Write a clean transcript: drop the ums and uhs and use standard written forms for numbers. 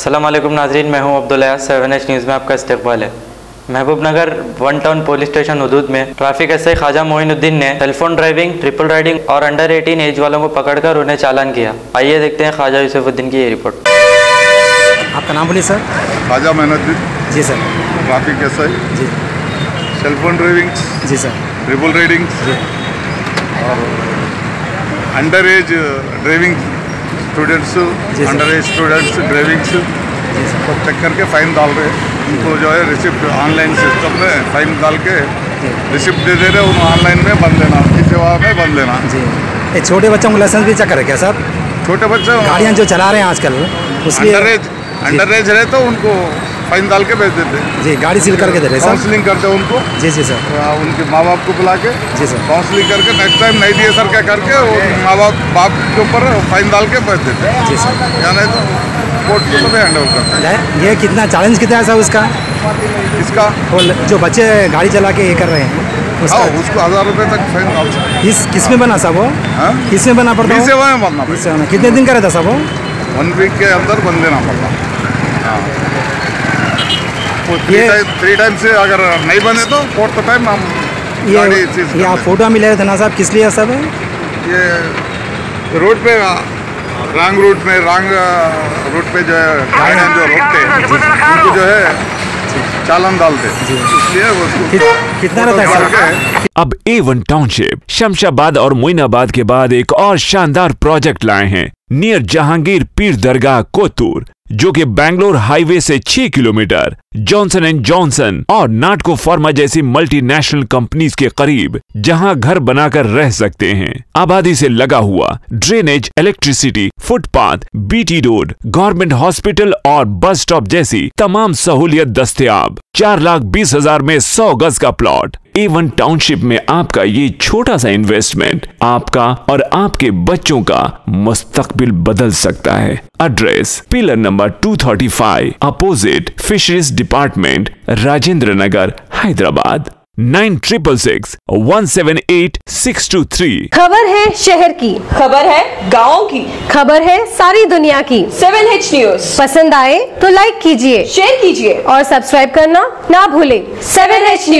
अस्सलाम वालेकुम नाजरीन, मैं हूं अब्दुल्ला। 7H न्यूज़ में आपका इस्तकबाल है। महबूब नगर वन टाउन पुलिस स्टेशन हदूद में ट्रैफिक एसआई ख्वाजा मोइनुद्दीन ने टेलीफोन ड्राइविंग, ट्रिपल राइडिंग और अंडर 18 एज वालों को पकड़कर उन्हें चालान किया। आइए देखते हैं ख्वाजा यूसुफुद्दीन की ये रिपोर्ट। आपका नाम बोलिए सर। ख्वाजा मोइनुद्दीन जी सर। ट्रैफिक एसआई जी। टेलीफोन ड्राइविंग जी सर। ट्रिपल राइडिंग जी। और under as driving students, under as students driving को चेक करके फ़ाइन डाल रहे हैं। उनको जो है रिसिप्ट ऑनलाइन सिस्टम में फ़ाइन डाल के रिसिप्ट दे दे रहे, उनको ऑनलाइन में बंद देना, ई सेवा में बंद देना। जी। ये छोटे बच्चों को लाइसेंस भी चेक करे क्या सर? छोटे बच्चे गाड़ियाँ जो चला रहे हैं आजकल उसलिए अंडर एज रहे तो उनको फ़ाइन डाल के भेज देते हैं। जी, गाड़ी सील करके दे रहे सर। काउंसलिंग करते हैं उनको। जी जी सर। उनके माँ बाप को बुला के जी सर काउंसलिंग करके नेक्स्ट टाइम नहीं दिए सर क्या करके वो माँ बाप के ऊपर फ़ाइन डाल के भेज देते हैं। जी सर। या नहीं तो कोर्ट को तो हैंड ओवर करते हैं। ये कितना चैलेंज कितना है सर उसका? इसका वो जो बच्चे गाड़ी चला के ये कर रहे हैं उसका उसको 1000 रुपये तक फाइन डाल सकते। किस में बना साहब वो? किस में बना पड़ता है? सेवा में बनना पड़ता। कितने दिन का रहता साहब वो? 1 वीक के अंदर बन देना पड़ता। थ्री टाइम से अगर नहीं बने तो 4th टाइम हम ये आप फोटो मिले थे ना साहब, किस लिए सब है? ये रोड पे रॉन्ग रूट पे जो है गाड़ियाँ जो रोकते हैं उनको जो है चालान डालते, इसलिए वो कितना रहता है? अब A1 टाउनशिप शमशाबाद और मोइनाबाद के बाद एक और शानदार प्रोजेक्ट लाए हैं नियर जहांगीर पीर दरगाह कोतूर, जो कि बैंगलोर हाईवे से 6 किलोमीटर जॉनसन एंड जॉनसन और नाटको फार्मा जैसी मल्टीनेशनल कंपनीज के करीब, जहां घर बनाकर रह सकते हैं। आबादी से लगा हुआ drainage, electricity, footpath, BT road, government hospital और बस स्टॉप जैसी तमाम सहूलियत दस्तयाब। 4,20,000 में 100 गज का प्लॉट। A1 टाउनशिप में आपका ये छोटा सा इन्वेस्टमेंट आपका और आपके बच्चों का मुस्तकबिल बदल सकता है। Address pillar number 235 opposite fisheries department, Rajendra Nagar, Hyderabad. 9666 178 623। खबर है शहर की, खबर है गाँव की, खबर है सारी दुनिया की। 7H न्यूज़ पसंद आए तो लाइक कीजिए, शेयर कीजिए और सब्सक्राइब करना ना भूलें। 7H news.